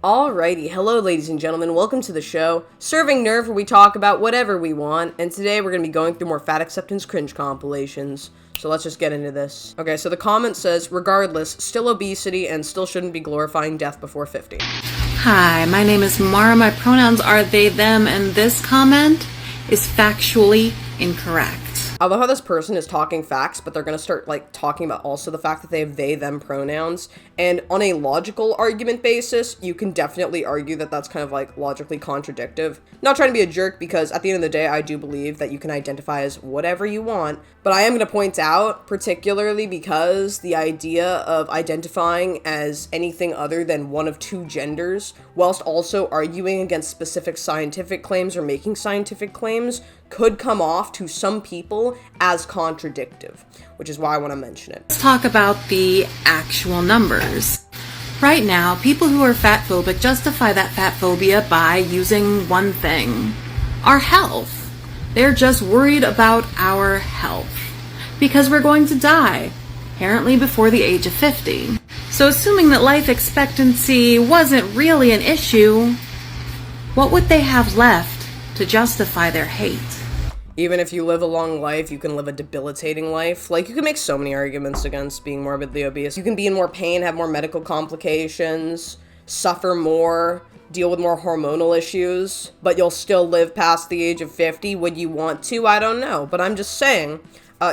Alrighty, hello ladies and gentlemen, welcome to the show, Serving Nerve, where we talk about whatever we want, and today we're going to be going through more fat acceptance cringe compilations. So let's just get into this. Okay, so the comment says, regardless, still obesity and still shouldn't be glorifying death before 50. Hi, my name is Mara, my pronouns are they, them, and this comment is factually incorrect. I love how this person is talking facts, but they're going to start, talking about also the fact that they have they, them pronouns. And on a logical argument basis, you can definitely argue that that's kind of, logically contradictive. Not trying to be a jerk, because at the end of the day, I do believe that you can identify as whatever you want. But I am going to point out, particularly because the idea of identifying as anything other than one of two genders, whilst also arguing against specific scientific claims or making scientific claims, could come off to some people as contradictive, which is why I want to mention it. Let's talk about the actual numbers. Right now, people who are fat phobic justify that fat phobia by using one thing: our health. They're just worried about our health because we're going to die, apparently before the age of 50. So assuming that life expectancy wasn't really an issue, what would they have left to justify their hate? Even if you live a long life, you can live a debilitating life. You can make so many arguments against being morbidly obese. You can be in more pain, have more medical complications, suffer more, deal with more hormonal issues, but you'll still live past the age of 50. Would you want to? I don't know, but I'm just saying,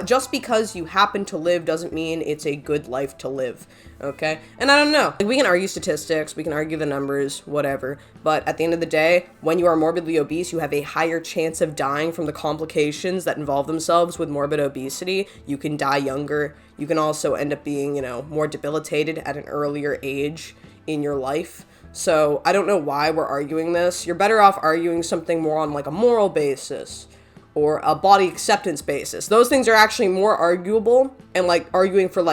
just because you happen to live doesn't mean it's a good life to live, okay? And I don't know. We can argue statistics, we can argue the numbers, whatever, but at the end of the day, when you are morbidly obese, you have a higher chance of dying from the complications that involve themselves with morbid obesity. You can die younger. You can also end up being, more debilitated at an earlier age in your life. So I don't know why we're arguing this. You're better off arguing something more on a moral basis or a body acceptance basis. Those things are actually more arguable, and arguing for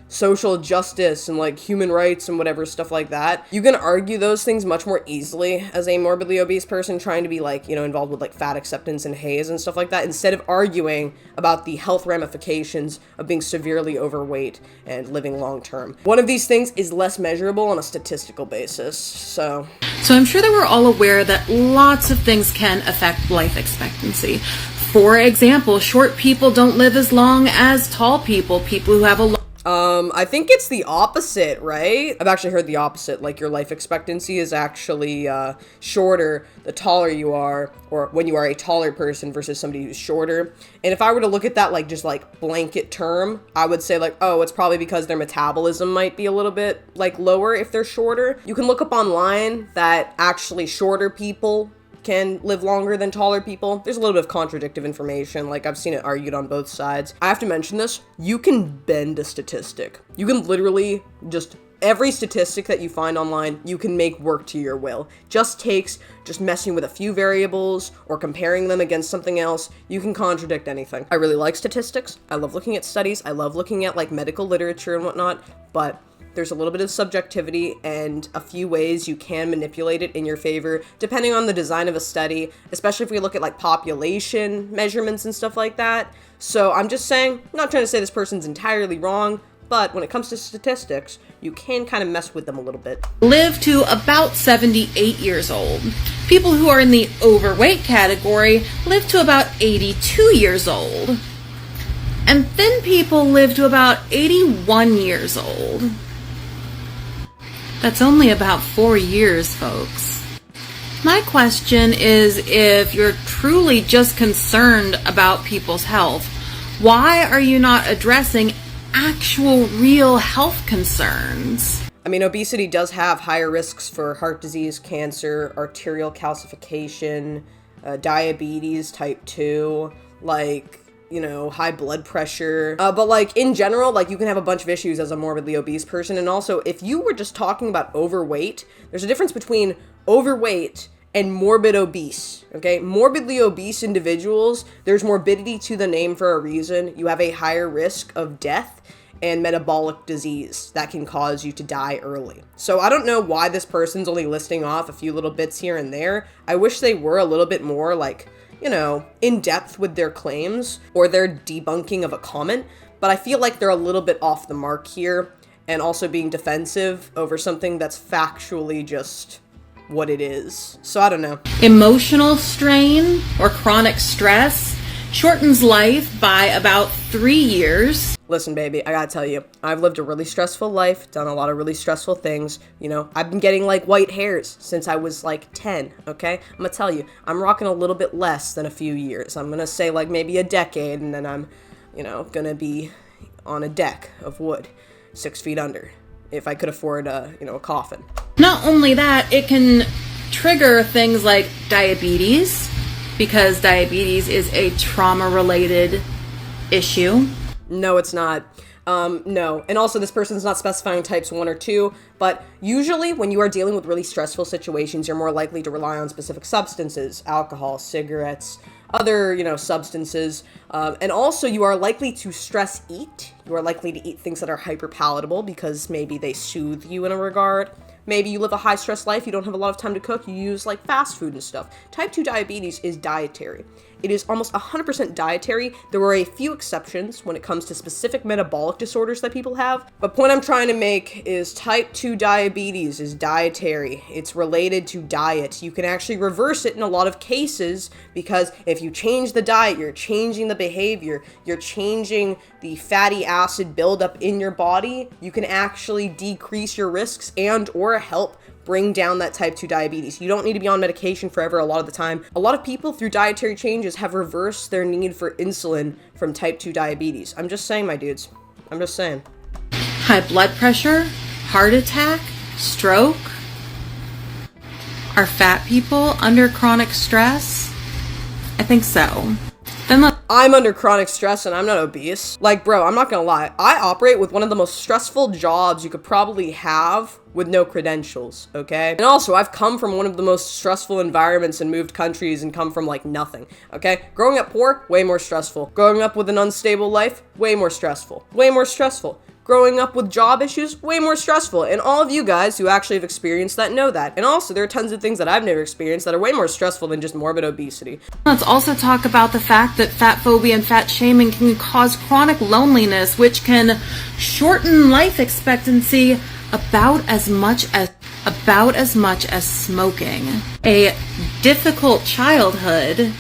social justice and human rights and whatever stuff like that. You can argue those things much more easily as a morbidly obese person trying to be involved with fat acceptance and haze and stuff like that, instead of arguing about the health ramifications of being severely overweight and living long term. One of these things is less measurable on a statistical basis, so I'm sure that we're all aware that lots of things can affect life expectancy. For example, short people don't live as long as tall people. People who have a I think it's the opposite, right? I've actually heard the opposite, your life expectancy is actually shorter the taller you are, or when you are a taller person versus somebody who's shorter. And if I were to look at that blanket term, I would say oh, it's probably because their metabolism might be a little bit lower if they're shorter. You can look up online that actually shorter people can live longer than taller people. There's a little bit of contradictive information. I've seen it argued on both sides. I have to mention this. You can bend a statistic. You can literally every statistic that you find online, you can make work to your will. Just takes messing with a few variables or comparing them against something else. You can contradict anything. I really like statistics. I love looking at studies. I love looking at medical literature and whatnot, but there's a little bit of subjectivity and a few ways you can manipulate it in your favor, depending on the design of a study, especially if we look at population measurements and stuff like that. So I'm just saying, I'm not trying to say this person's entirely wrong, but when it comes to statistics, you can kind of mess with them a little bit. Live to about 78 years old. People who are in the overweight category live to about 82 years old. And thin people live to about 81 years old. That's only about 4 years, folks. My question is, if you're truly just concerned about people's health, why are you not addressing actual real health concerns? I mean, obesity does have higher risks for heart disease, cancer, arterial calcification, diabetes type 2, high blood pressure. But in general, you can have a bunch of issues as a morbidly obese person. And also, if you were just talking about overweight, there's a difference between overweight and morbid obese, okay? Morbidly obese individuals, there's morbidity to the name for a reason. You have a higher risk of death and metabolic disease that can cause you to die early. So I don't know why this person's only listing off a few little bits here and there. I wish they were a little bit more in depth with their claims or their debunking of a comment, but I feel like they're a little bit off the mark here, and also being defensive over something that's factually just what it is. So I don't know. Emotional strain or chronic stress shortens life by about 3 years. Listen, baby, I gotta tell you, I've lived a really stressful life, done a lot of really stressful things. You know, I've been getting like white hairs since I was like 10, okay? I'm gonna tell you, I'm rocking a little bit less than a few years. I'm gonna say like maybe a decade, and then I'm, you know, gonna be on a deck of wood, 6 feet under, if I could afford a coffin. Not only that, it can trigger things like diabetes, because diabetes is a trauma-related issue. No, it's not. No. And also, this person's not specifying types 1 or 2, but usually when you are dealing with really stressful situations, you're more likely to rely on specific substances, alcohol, cigarettes, other, substances. And also, you are likely to stress eat. You are likely to eat things that are hyperpalatable because maybe they soothe you in a regard. Maybe you live a high-stress life, you don't have a lot of time to cook, you use, like, fast food and stuff. Type 2 diabetes is dietary. It is almost 100% dietary. There are a few exceptions when it comes to specific metabolic disorders that people have. But point I'm trying to make is type 2 diabetes is dietary. It's related to diet. You can actually reverse it in a lot of cases because if you change the diet, you're changing the behavior, you're changing the fatty acid buildup in your body, you can actually decrease your risks and or help bring down that type 2 diabetes. You don't need to be on medication forever a lot of the time. A lot of people through dietary changes have reversed their need for insulin from type 2 diabetes. I'm just saying, my dudes. I'm just saying. High blood pressure, heart attack, stroke. Are fat people under chronic stress? I think so. I'm under chronic stress and I'm not obese. Like, bro, I'm not gonna lie. I operate with one of the most stressful jobs you could probably have with no credentials, okay? And also, I've come from one of the most stressful environments and moved countries and come from, like, nothing, okay? Growing up poor, way more stressful. Growing up with an unstable life, way more stressful. Way more stressful. Growing up with job issues, way more stressful. And all of you guys who actually have experienced that know that. And also, there are tons of things that I've never experienced that are way more stressful than just morbid obesity. Let's also talk about the fact that fat phobia and fat shaming can cause chronic loneliness, which can shorten life expectancy about as much as smoking. A difficult childhood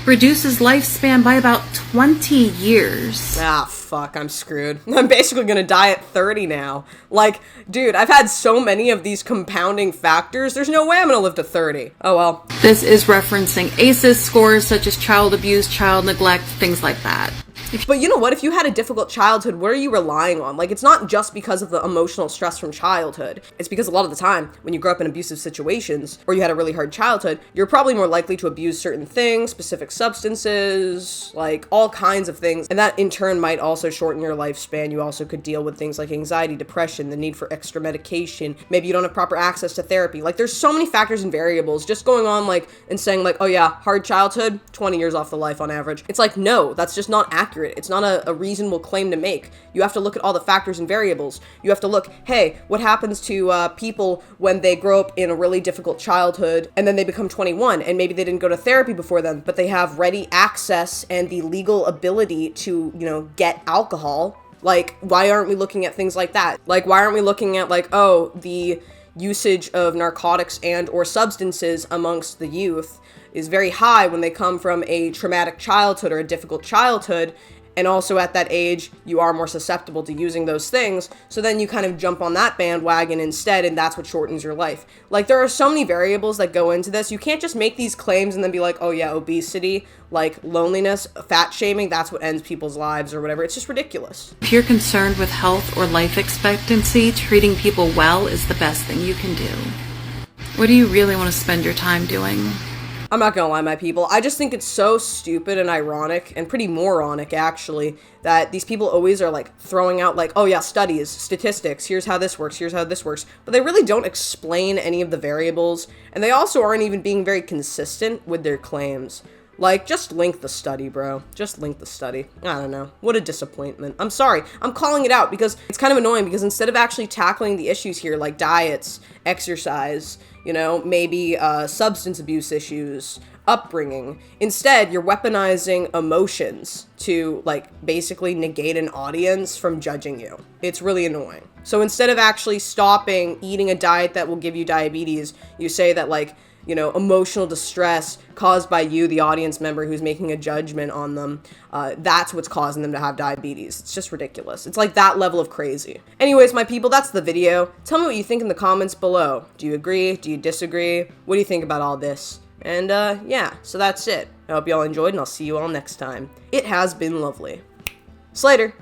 reduces lifespan by about 20 years. Ah, fuck, I'm screwed. I'm basically gonna die at 30 now. Like, dude, I've had so many of these compounding factors, there's no way I'm gonna live to 30. Oh well. This is referencing ACEs scores such as child abuse, child neglect, things like that. But you know what? If you had a difficult childhood, what are you relying on? Like, it's not just because of the emotional stress from childhood. It's because a lot of the time, when you grow up in abusive situations, or you had a really hard childhood, you're probably more likely to abuse certain things, specific substances, like all kinds of things. And that in turn might also shorten your lifespan. You also could deal with things like anxiety, depression, the need for extra medication. Maybe you don't have proper access to therapy. Like, there's so many factors and variables. Just going on like and saying like, oh yeah, hard childhood, 20 years off the life on average. It's like, no, that's just not accurate. It's not a reasonable claim to make. You have to look at all the factors and variables. You have to look, hey, what happens to people when they grow up in a really difficult childhood and then they become 21 and maybe they didn't go to therapy before then, but they have ready access and the legal ability to, get alcohol. Like, why aren't we looking at things like that? Like, why aren't we looking at like, oh, the usage of narcotics and or substances amongst the youth is very high when they come from a traumatic childhood or a difficult childhood, and also at that age, you are more susceptible to using those things, so then you kind of jump on that bandwagon instead, and that's what shortens your life. Like, there are so many variables that go into this. You can't just make these claims and then be like, oh yeah, obesity, like loneliness, fat shaming, that's what ends people's lives or whatever. It's just ridiculous. If you're concerned with health or life expectancy, treating people well is the best thing you can do. What do you really want to spend your time doing? I'm not gonna lie, my people. I just think it's so stupid and ironic, and pretty moronic, actually, that these people always are, like, throwing out, like, oh yeah, studies, statistics, here's how this works, here's how this works. But they really don't explain any of the variables, and they also aren't even being very consistent with their claims. Like, just link the study, bro. Just link the study. I don't know. What a disappointment. I'm sorry. I'm calling it out because it's kind of annoying because instead of actually tackling the issues here, like diets, exercise, you know, maybe substance abuse issues, upbringing, instead you're weaponizing emotions to, like, basically negate an audience from judging you. It's really annoying. So instead of actually stopping eating a diet that will give you diabetes, you say that, like, you know, emotional distress caused by you, the audience member who's making a judgment on them, that's what's causing them to have diabetes. It's just ridiculous. It's like that level of crazy. Anyways, my people, that's the video. Tell me what you think in the comments below. Do you agree? Do you disagree? What do you think about all this? And yeah, so that's it. I hope y'all enjoyed, and I'll see you all next time. It has been lovely. Slater.